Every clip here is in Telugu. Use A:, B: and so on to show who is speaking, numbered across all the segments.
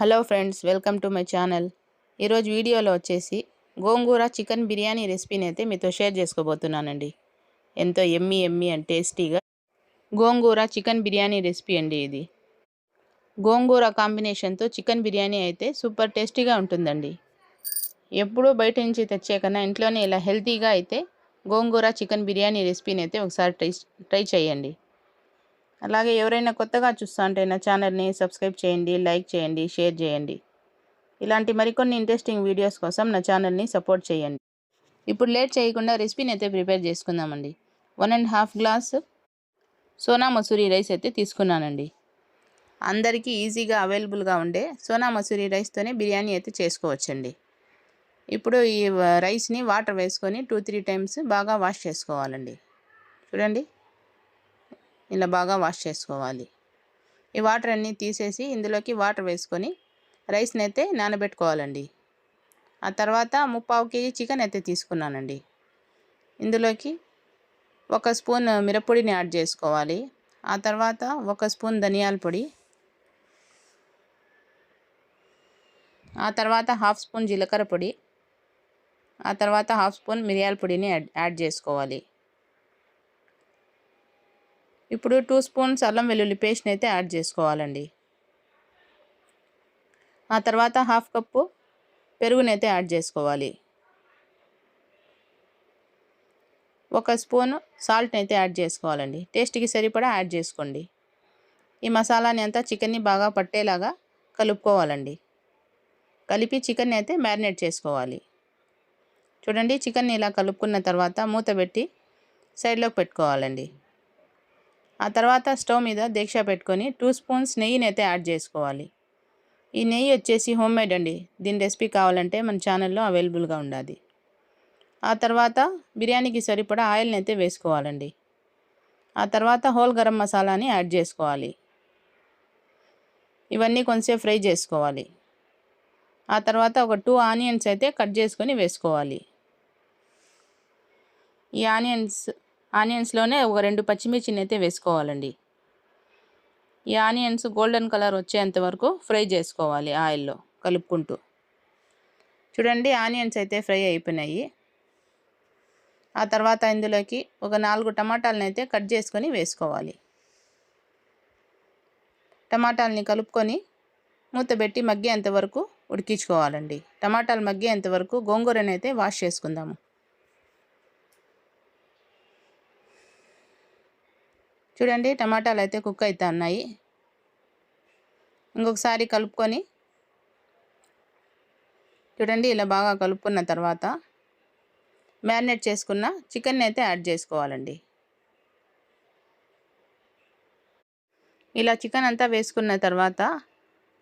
A: Hello friends, welcome to my channel. ఈరోజు వీడియోలో వచ్చేసి గోంగూర చికెన్ బిర్యానీ రెసిపీని అయితే మీతో షేర్ చేసుకోబోతున్నానండి. ఎంతో ఎమ్మీ అండ్ టేస్టీగా గోంగూర చికెన్ బిర్యానీ రెసిపీ అండి ఇది. గోంగూర కాంబినేషన్తో చికెన్ బిర్యానీ అయితే సూపర్ టేస్టీగా ఉంటుందండి. ఎప్పుడూ బయట నుంచి తెచ్చే కన్నా ఇంట్లోనే ఇలా హెల్తీగా అయితే గోంగూర చికెన్ బిర్యానీ రెసిపీని అయితే ఒకసారి ట్రై చేయండి. అలాగే ఎవరైనా కొత్తగా చూస్తా ఉంటే నా ఛానల్ని సబ్స్క్రైబ్ చేయండి, లైక్ చేయండి, షేర్ చేయండి. ఇలాంటి మరికొన్ని ఇంట్రెస్టింగ్ వీడియోస్ కోసం నా ఛానల్ని సపోర్ట్ చేయండి. ఇప్పుడు లేట్ చేయకుండా రెసిపీని అయితే ప్రిపేర్ చేసుకుందామండి. 1.5 గ్లాస్ సోనా మసూరి రైస్ అయితే తీసుకున్నానండి. అందరికీ ఈజీగా అవైలబుల్గా ఉండే సోనా మసూరి రైస్తోనే బిర్యానీ అయితే చేసుకోవచ్చండి. ఇప్పుడు ఈ రైస్ని వాటర్ వేసుకొని 2-3 టైమ్స్ బాగా వాష్ చేసుకోవాలండి. చూడండి, ఇలా బాగా వాష్ చేసుకోవాలి. ఈ వాటర్ అన్నీ తీసేసి ఇందులోకి వాటర్ వేసుకొని రైస్ని అయితే నానబెట్టుకోవాలండి. ఆ తర్వాత 3/4 కేజీ చికెన్ అయితే తీసుకున్నానండి. ఇందులోకి 1 స్పూన్ మిరప్పొడిని యాడ్ చేసుకోవాలి. ఆ తర్వాత 1 స్పూన్ ధనియాల పొడి, ఆ తర్వాత 1/2 స్పూన్ జీలకర్ర పొడి, ఆ తర్వాత 1/2 స్పూన్ మిరియాల పొడిని యాడ్ చేసుకోవాలి. ఇప్పుడు 2 స్పూన్స్ అల్లం వెల్లుల్లి పేస్ట్ని అయితే యాడ్ చేసుకోవాలండి. ఆ తర్వాత 1/2 కప్పు పెరుగునైతే యాడ్ చేసుకోవాలి. 1 స్పూన్ సాల్ట్ని అయితే యాడ్ చేసుకోవాలండి. టేస్ట్కి సరిపడా యాడ్ చేసుకోండి. ఈ మసాలాని అంతా చికెన్ని బాగా పట్టేలాగా కలుపుకోవాలండి. కలిపి చికెన్ని అయితే మ్యారినేట్ చేసుకోవాలి. చూడండి, చికెన్ని ఇలా కలుపుకున్న తర్వాత మూత పెట్టి సైడ్లోకి పెట్టుకోవాలండి. ఆ తర్వాత స్టవ్ మీద దీక్ష పెట్టుకొని 2 స్పూన్స్ నెయ్యిని అయితే యాడ్ చేసుకోవాలి. ఈ నెయ్యి వచ్చేసి హోమ్ మేడ్ అండి. దీని రెసిపీ కావాలంటే మన ఛానల్లో అవైలబుల్గా ఉండాలి. ఆ తర్వాత బిర్యానీకి సరిపడా ఆయిల్ని అయితే వేసుకోవాలండి. ఆ తర్వాత హోల్ గరం మసాలాని యాడ్ చేసుకోవాలి. ఇవన్నీ కొంచెంసేపు ఫ్రై చేసుకోవాలి. ఆ తర్వాత ఒక 2 ఆనియన్స్ అయితే కట్ చేసుకొని వేసుకోవాలి. ఈ ఆనియన్స్లోనే ఒక 2 పచ్చిమిర్చిని అయితే వేసుకోవాలండి. ఈ ఆనియన్స్ గోల్డెన్ కలర్ వచ్చేంత వరకు ఫ్రై చేసుకోవాలి ఆయిల్లో కలుపుకుంటూ. చూడండి, ఆనియన్స్ అయితే ఫ్రై అయిపోయినాయి. ఆ తర్వాత ఇందులోకి ఒక 4 టమాటాలను అయితే కట్ చేసుకొని వేసుకోవాలి. టమాటాలని కలుపుకొని మూత పెట్టి మగ్గేంత వరకు ఉడికించుకోవాలండి. టమాటాలు మగ్గేంత వరకు గోంగూరని అయితే వాష్ చేసుకుందాము. చూడండి, టమాటాలు అయితే కుక్ అవుతా ఉన్నాయి. ఇంకొకసారి కలుపుకొని చూడండి, ఇలా బాగా కలుపుకున్న తర్వాత మ్యారినేట్ చేసుకున్న చికెన్ అయితే యాడ్ చేసుకోవాలండి. ఇలా చికెన్ అంతా వేసుకున్న తర్వాత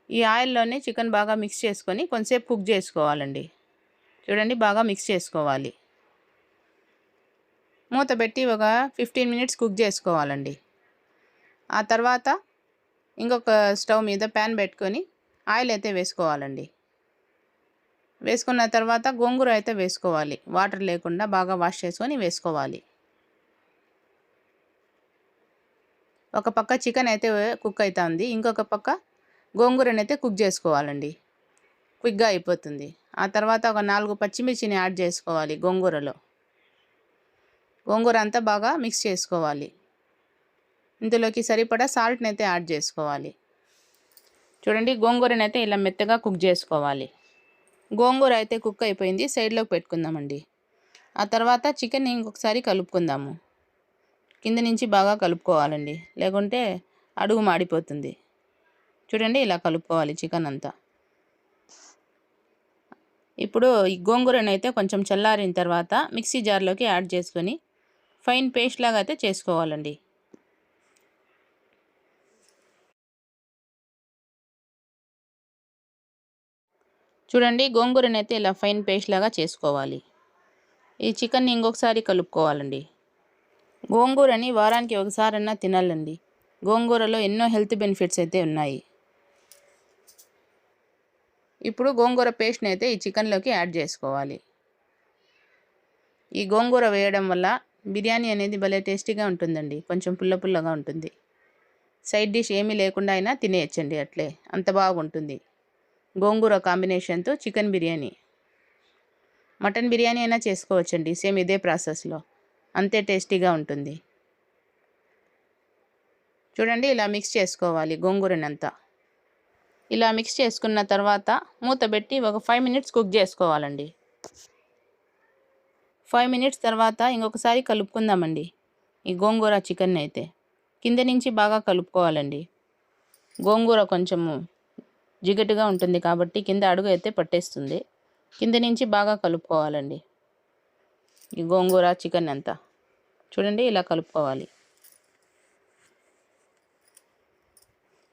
A: ఈ ఆయిల్లోనే చికెన్ బాగా మిక్స్ చేసుకొని కొంచెంసేపు కుక్ చేసుకోవాలండి. చూడండి, బాగా మిక్స్ చేసుకోవాలి. మూత పెట్టి ఒక 15 మినిట్స్ కుక్ చేసుకోవాలండి. ఆ తర్వాత ఇంకొక స్టవ్ మీద ప్యాన్ పెట్టుకొని ఆయిల్ అయితే వేసుకోవాలండి. వేసుకున్న తర్వాత గోంగూర అయితే వేసుకోవాలి. వాటర్ లేకుండా బాగా వాష్ చేసుకొని వేసుకోవాలి. ఒక పక్క చికెన్ అయితే కుక్ అవుతుంది, ఇంకొక పక్క గోంగూరని అయితే కుక్ చేసుకోవాలండి. క్విక్గా అయిపోతుంది. ఆ తర్వాత ఒక 4 పచ్చిమిర్చిని యాడ్ చేసుకోవాలి గోంగూరలో. గోంగూర అంతా బాగా మిక్స్ చేసుకోవాలి. ఇందులోకి సరిపడా సాల్ట్ని అయితే యాడ్ చేసుకోవాలి. చూడండి, గోంగూరని అయితే ఇలా మెత్తగా కుక్ చేసుకోవాలి. గోంగూర అయితే కుక్ అయిపోయింది, సైడ్లోకి పెట్టుకుందామండి. ఆ తర్వాత చికెన్ ఇంకొకసారి కలుపుకుందాము. కింద నుంచి బాగా కలుపుకోవాలండి, లేకుంటే అడుగు మాడిపోతుంది. చూడండి, ఇలా కలుపుకోవాలి చికెన్ అంతా. ఇప్పుడు ఈ గోంగూరని అయితే కొంచెం చల్లారిన తర్వాత మిక్సీ జార్లోకి యాడ్ చేసుకొని ఫైన్ పేస్ట్ లాగా అయితే చేసుకోవాలండి. చూడండి, గోంగూరని అయితే ఇలా ఫైన్ పేస్ట్ లాగా చేసుకోవాలి. ఈ చికెన్ని ఇంకొకసారి కలుపుకోవాలండి. గోంగూరని వారానికి ఒకసారన్నా తినాలండి. గోంగూరలో ఎన్నో హెల్త్ బెనిఫిట్స్ అయితే ఉన్నాయి. ఇప్పుడు గోంగూర పేస్ట్ని అయితే ఈ చికెన్లోకి యాడ్ చేసుకోవాలి. ఈ గోంగూర వేయడం వల్ల బిర్యానీ అనేది భలే టేస్టీగా ఉంటుందండి. కొంచెం పుల్లగా ఉంటుంది. సైడ్ డిష్ ఏమీ లేకుండా అయినా తినేయచ్చండి అట్లే, అంత బాగుంటుంది. గోంగూర కాంబినేషన్తో చికెన్ బిర్యానీ. మటన్ బిర్యానీ అయినా చేసుకోవచ్చండి, సేమ్ ఇదే ప్రాసెస్లో, అంతే టేస్టీగా ఉంటుంది. చూడండి, ఇలా మిక్స్ చేసుకోవాలి గోంగూరనంతా. ఇలా మిక్స్ చేసుకున్న తర్వాత మూత పెట్టి ఒక 5 మినిట్స్ కుక్ చేసుకోవాలండి. 5 మినిట్స్ తర్వాత ఇంకొకసారి కలుపుకుందామండి. ఈ గోంగూర చికెన్ అయితే కింద నుంచి బాగా కలుపుకోవాలండి. గోంగూర కొంచెము జిగటుగా ఉంటుంది కాబట్టి కింద అడుగు అయితే పట్టేస్తుంది. కింద నుంచి బాగా కలుపుకోవాలండి ఈ గోంగూర చికెన్ అంతా. చూడండి, ఇలా కలుపుకోవాలి.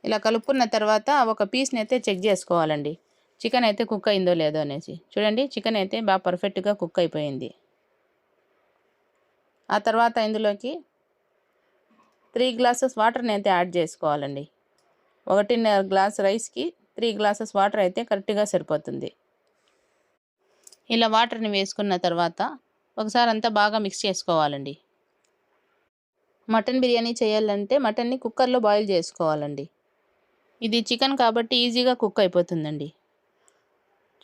A: ఇలా కలుపుకున్న తర్వాత ఒక పీస్ని అయితే చెక్ చేసుకోవాలండి, చికెన్ అయితే కుక్ అయిందో లేదో అనేసి. చూడండి, చికెన్ అయితే బాగా పర్ఫెక్ట్గా కుక్ అయిపోయింది. ఆ తర్వాత ఇందులోకి 3 గ్లాసెస్ వాటర్ని అయితే యాడ్ చేసుకోవాలండి. 1.5 గ్లాస్ రైస్కి 3 గ్లాసెస్ వాటర్ అయితే కరెక్ట్గా సరిపోతుంది. ఇలా వాటర్ని వేసుకున్న తర్వాత ఒకసారి అంతా బాగా మిక్స్ చేసుకోవాలండి. మటన్ బిర్యానీ చేయాలంటే మటన్ని కుక్కర్లో బాయిల్ చేసుకోవాలండి. ఇది చికెన్ కాబట్టి ఈజీగా కుక్ అయిపోతుందండి.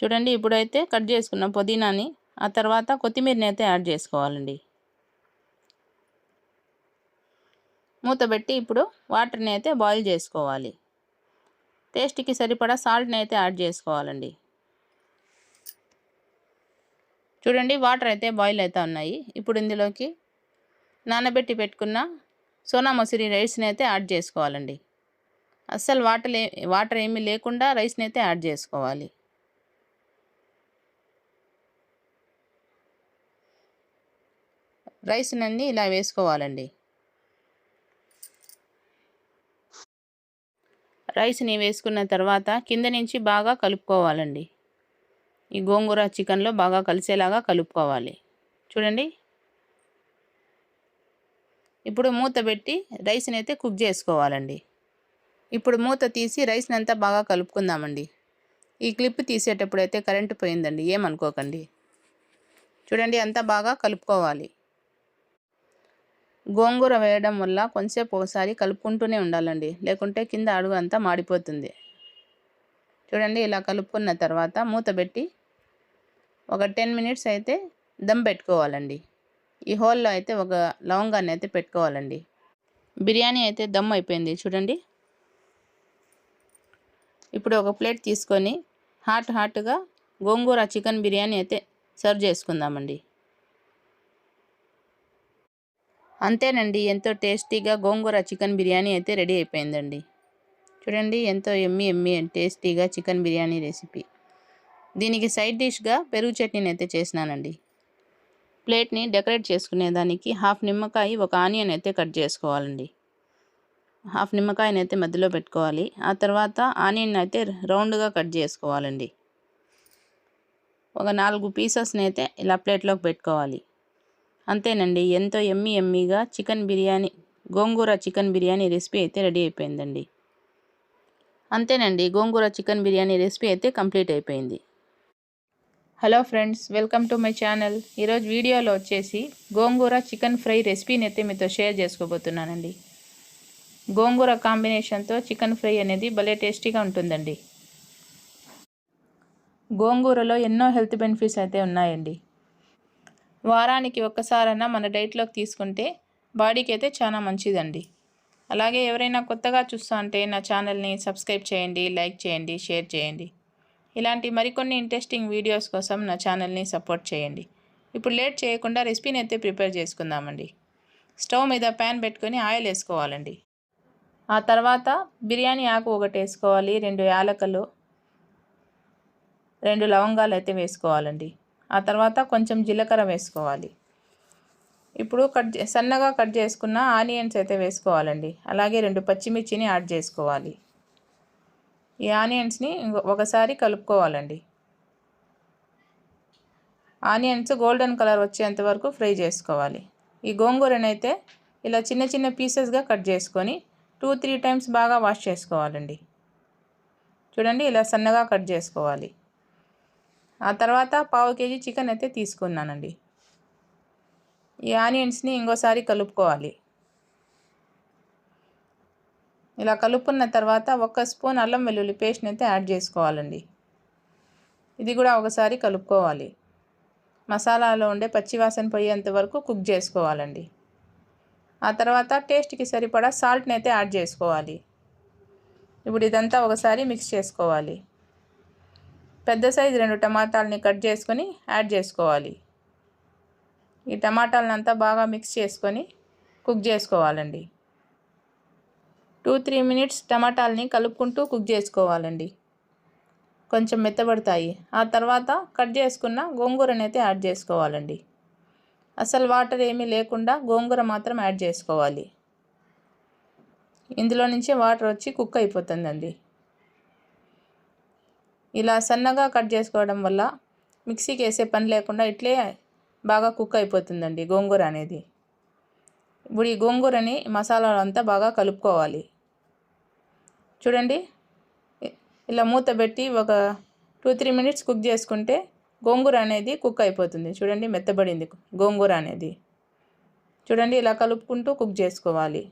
A: చూడండి, ఇప్పుడైతే కట్ చేసుకున్న పుదీనాని, ఆ తర్వాత కొత్తిమీరని అయితే యాడ్ చేసుకోవాలండి. మూత పెట్టి ఇప్పుడు వాటర్ని అయితే బాయిల్ చేసుకోవాలి. టేస్ట్కి సరిపడా సాల్ట్ని అయితే యాడ్ చేసుకోవాలండి. చూడండి, వాటర్ అయితే బాయిల్ అవుతూ ఉన్నాయి. ఇప్పుడు ఇందులోకి నానబెట్టి పెట్టుకున్న సోనా మసూరి రైస్ని అయితే యాడ్ చేసుకోవాలండి. అస్సలు వాటర్ ఏమీ లేకుండా రైస్ని అయితే యాడ్ చేసుకోవాలి. రైస్నన్నీ ఇలా వేసుకోవాలండి. రైస్ని వేసుకున్న తర్వాత కింద నుంచి బాగా కలుపుకోవాలండి. ఈ గోంగూర చికెన్లో బాగా కలిసేలాగా కలుపుకోవాలి. చూడండి, ఇప్పుడు మూత పెట్టి రైస్ని అయితే కుక్ చేసుకోవాలండి. ఇప్పుడు మూత తీసి రైస్ని అంతా బాగా కలుపుకుందామండి. ఈ క్లిప్ తీసేటప్పుడు అయితే కరెంటు పోయిందండి, ఏమనుకోకండి. చూడండి, అంతా బాగా కలుపుకోవాలి. గోంగూర వేయడం వల్ల కొంచెంసేపు ఒకసారి కలుపుకుంటూనే ఉండాలండి, లేకుంటే కింద అడుగు అంతా మాడిపోతుంది. చూడండి, ఇలా కలుపుకున్న తర్వాత మూత పెట్టి ఒక 10 మినిట్స్ అయితే దమ్ పెట్టుకోవాలండి. ఈ హోల్లో అయితే ఒక లవంగాన్ని అయితే పెట్టుకోవాలండి. బిర్యానీ అయితే దమ్ అయిపోయింది. చూడండి, ఇప్పుడు ఒక ప్లేట్ తీసుకొని హాట్గా గోంగూర చికెన్ బిర్యానీ అయితే సర్వ్ చేసుకుందామండి. అంతేనండి, ఎంతో టేస్టీగా గోంగూర చికెన్ బిర్యానీ అయితే రెడీ అయిపోయిందండి. చూడండి, ఎంతో ఎమ్మీ అండ్ టేస్టీగా చికెన్ బిర్యానీ రెసిపీ. దీనికి సైడ్ డిష్గా పెరుగు చట్నీని అయితే చేసినానండి. ప్లేట్ని డెకరేట్ చేసుకునేదానికి హాఫ్ నిమ్మకాయ, ఒక ఆనియన్ అయితే కట్ చేసుకోవాలండి. హాఫ్ నిమ్మకాయని అయితే మధ్యలో పెట్టుకోవాలి. ఆ తర్వాత ఆనియన్ అయితే రౌండ్గా కట్ చేసుకోవాలండి. ఒక 4 పీసెస్ని అయితే ఇలా ప్లేట్లోకి పెట్టుకోవాలి. అంతేనండి, ఎంతో ఎమ్మీగా చికెన్ బిర్యానీ, గోంగూర చికెన్ బిర్యానీ రెసిపీ అయితే రెడీ అయిపోయిందండి. అంతేనండి, గోంగూర చికెన్ బిర్యానీ రెసిపీ అయితే కంప్లీట్ అయిపోయింది. Hello friends, welcome to my channel. ఈరోజు వీడియోలో వచ్చేసి గోంగూర చికెన్ ఫ్రై రెసిపీని అయితే మీతో షేర్ చేసుకోబోతున్నానండి. గోంగూర కాంబినేషన్తో చికెన్ ఫ్రై అనేది భలే టేస్టీగా ఉంటుందండి. గోంగూరలో ఎన్నో హెల్త్ బెనిఫిట్స్ అయితే ఉన్నాయండి. వారానికి ఒక్కసారైనా మన డైట్లోకి తీసుకుంటే బాడీకి అయితే చాలా మంచిదండి. అలాగే ఎవరైనా కొత్తగా చూస్తా అంటే నా ఛానల్ని సబ్స్క్రైబ్ చేయండి, లైక్ చేయండి, షేర్ చేయండి. ఇలాంటి మరికొన్ని ఇంట్రెస్టింగ్ వీడియోస్ కోసం నా ఛానల్ని సపోర్ట్ చేయండి. ఇప్పుడు లేట్ చేయకుండా రెసిపీని అయితే ప్రిపేర్ చేసుకుందామండి. స్టవ్ మీద ప్యాన్ పెట్టుకొని ఆయిల్ వేసుకోవాలండి. ఆ తర్వాత బిర్యానీ ఆకు ఒకటి వేసుకోవాలి, 2 యాలకులు, 2 లవంగాలు అయితే వేసుకోవాలండి. ఆ తర్వాత కొంచెం జీలకర్ర వేసుకోవాలి. ఇప్పుడు సన్నగా కట్ చేసుకున్న ఆనియన్స్ అయితే వేసుకోవాలండి. అలాగే 2 పచ్చిమిర్చిని యాడ్ చేసుకోవాలి. ఈ ఆనియన్స్ని ఒకసారి కలుపుకోవాలండి. ఆనియన్స్ గోల్డెన్ కలర్ వచ్చేంత వరకు ఫ్రై చేసుకోవాలి. ఈ గోంగూరనైతే ఇలా చిన్న పీసెస్గా కట్ చేసుకొని 2-3 టైమ్స్ బాగా వాష్ చేసుకోవాలండి. చూడండి, ఇలా సన్నగా కట్ చేసుకోవాలి. ఆ తర్వాత 1/2 కేజీ చికెన్ అయితే తీసుకున్నానండి. ఈ ఆనియన్స్ని ఇంకోసారి కలుపుకోవాలి. ఇలా కలుపుకున్న తర్వాత 1 స్పూన్ అల్లం వెల్లుల్లి పేస్ట్ని అయితే యాడ్ చేసుకోవాలండి. ఇది కూడా ఒకసారి కలుపుకోవాలి. మసాలాలో ఉండే పచ్చివాసన పోయేంత వరకు కుక్ చేసుకోవాలండి. ఆ తర్వాత టేస్ట్కి సరిపడా సాల్ట్ని అయితే యాడ్ చేసుకోవాలి. ఇప్పుడు ఇదంతా ఒకసారి మిక్స్ చేసుకోవాలి. పెద్ద సైజు 2 టమాటాలని కట్ చేసుకొని యాడ్ చేసుకోవాలి. ఈ టమాటాలను అంతా బాగా మిక్స్ చేసుకొని కుక్ చేసుకోవాలండి. 2-3 మినిట్స్ టమాటాలని కలుపుకుంటూ కుక్ చేసుకోవాలండి. కొంచెం మెత్తబడతాయి. ఆ తర్వాత కట్ చేసుకున్న గోంగూరని అయితే యాడ్ చేసుకోవాలండి. అసలు వాటర్ ఏమీ లేకుండా గోంగూర మాత్రం యాడ్ చేసుకోవాలి. ఇందులో నుంచే వాటర్ వచ్చి కుక్ అయిపోతుందండి. ఇలా సన్నగా కట్ చేసుకోవడం వల్ల మిక్సీకి వేసే పని లేకుండా ఇట్లే బాగా కుక్ అయిపోతుందండి గోంగూర అనేది. ఇప్పుడు ఈ గోంగూరని మసాలాలో అంతా బాగా కలుపుకోవాలి. చూడండి, ఇలా మూత పెట్టి ఒక 2-3 మినిట్స్ కుక్ చేసుకుంటే గోంగూర అనేది కుక్ అయిపోతుంది. చూడండి, మెత్తబడింది గోంగూర అనేది. చూడండి, ఇలా కలుపుకుంటూ కుక్ చేసుకోవాలి.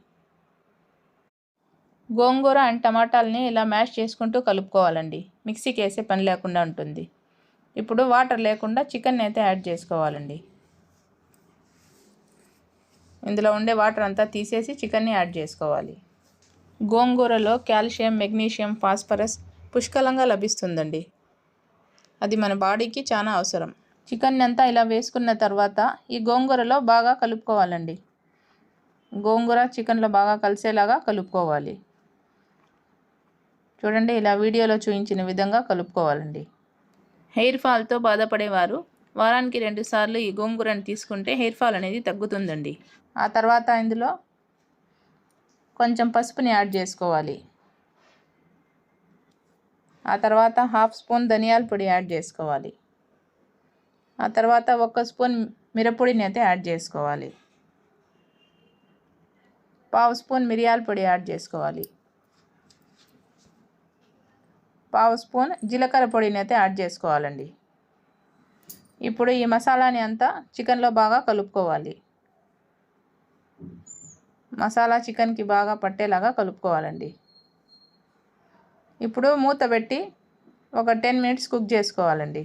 A: గోంగూర అండ్ టమాటాలని ఇలా మ్యాష్ చేసుకుంటూ కలుపుకోవాలండి. మిక్సీకి వేసే పని లేకుండా ఉంటుంది. ఇప్పుడు వాటర్ లేకుండా చికెన్ అయితే యాడ్ చేసుకోవాలండి. ఇందులో ఉండే వాటర్ అంతా తీసేసి చికెన్ని యాడ్ చేసుకోవాలి. గోంగూరలో కాల్షియం, మెగ్నీషియం, ఫాస్ఫరస్ పుష్కలంగా లభిస్తుందండి. అది మన బాడీకి చాలా అవసరం. చికెన్ అంతా ఇలా వేసుకున్న తర్వాత ఈ గోంగూరలో బాగా కలుపుకోవాలండి. గోంగూర చికెన్లో బాగా కలిసేలాగా కలుపుకోవాలి. చూడండి, ఇలా వీడియోలో చూపించిన విధంగా కలుపుకోవాలండి. హెయిర్ ఫాల్తో బాధపడేవారు వారానికి 2 సార్లు ఈ గోంగూరని తీసుకుంటే హెయిర్ ఫాల్ అనేది తగ్గుతుందండి. ఆ తర్వాత ఇందులో కొంచెం పసుపుని యాడ్ చేసుకోవాలి. ఆ తర్వాత 1/2 స్పూన్ ధనియాల పొడి యాడ్ చేసుకోవాలి. ఆ తర్వాత 1 స్పూన్ మిరప్పొడిని అయితే యాడ్ చేసుకోవాలి. 1/2 స్పూన్ మిరియాల పొడి యాడ్ చేసుకోవాలి. 1/2 స్పూన్ జీలకర్ర పొడిని అయితే యాడ్ చేసుకోవాలండి. ఇప్పుడు ఈ మసాలాని అంతా చికెన్లో బాగా కలుపుకోవాలి. మసాలా చికెన్కి బాగా పట్టేలాగా కలుపుకోవాలండి. ఇప్పుడు మూత పెట్టి ఒక 10 మినిట్స్ కుక్ చేసుకోవాలండి.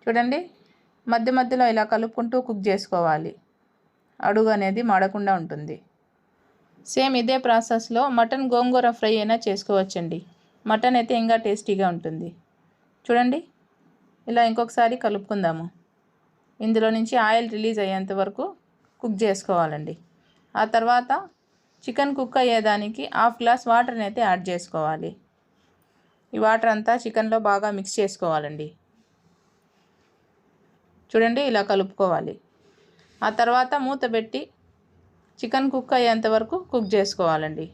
A: చూడండి, మధ్య మధ్యలో ఇలా కలుపుకుంటూ కుక్ చేసుకోవాలి. అడుగు అనేది మాడకుండా ఉంటుంది. సేమ్ ఇదే ప్రాసెస్లో మటన్ గోంగూర ఫ్రై అయినా చేసుకోవచ్చండి. మటన్ అయితే ఇంకా టేస్టీగా ఉంటుంది. చూడండి, ఇలా ఇంకొకసారి కలుపుకుందాము. ఇందులో నుంచి ఆయిల్ రిలీజ్ అయ్యేంత వరకు కుక్ చేసుకోవాలండి. ఆ తర్వాత చికెన్ కుక్ అయ్యేదానికి 1/2 గ్లాస్ వాటర్ని అయితే యాడ్ చేసుకోవాలి. ఈ వాటర్ అంతా చికెన్లో బాగా మిక్స్ చేసుకోవాలండి. చూడండి, ఇలా కలుపుకోవాలి. ఆ తర్వాత మూత పెట్టి చికెన్ కుక్ అయ్యేంత వరకు కుక్ చేసుకోవాలండి.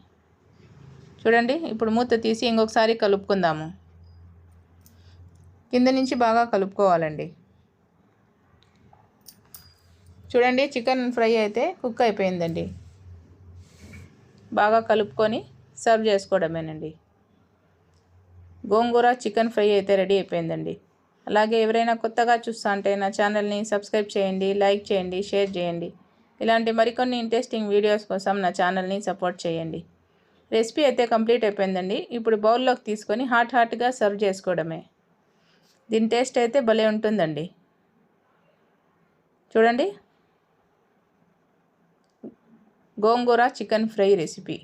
A: చూడండి, ఇప్పుడు మూత తీసి ఇంకొకసారి కలుపుకుందాము. కింద నుంచి బాగా కలుపుకోవాలండి. చూడండి, చికెన్ ఫ్రై అయితే కుక్ అయిపోయిందండి. బాగా కలుపుకొని సర్వ్ చేసుకోవడమేనండి. గోంగూర చికెన్ ఫ్రై అయితే రెడీ అయిపోయిందండి. అలాగే ఎవరైనా కొత్తగా చూస్తా అంటే నా ఛానల్ని సబ్స్క్రైబ్ చేయండి, లైక్ చేయండి, షేర్ చేయండి. ఇలాంటి మరికొన్ని ఇంట్రెస్టింగ్ వీడియోస్ కోసం నా ఛానల్ని సపోర్ట్ చేయండి. రెసిపీ అయితే కంప్లీట్ అయిపోయిందండి. ఇప్పుడు బౌల్లోకి తీసుకొని హాట్గా సర్వ్ చేసుకోవడమే. దీని టేస్ట్ అయితే భలే ఉంటుందండి. చూడండి, గోంగూర చికెన్ ఫ్రై రెసిపీ.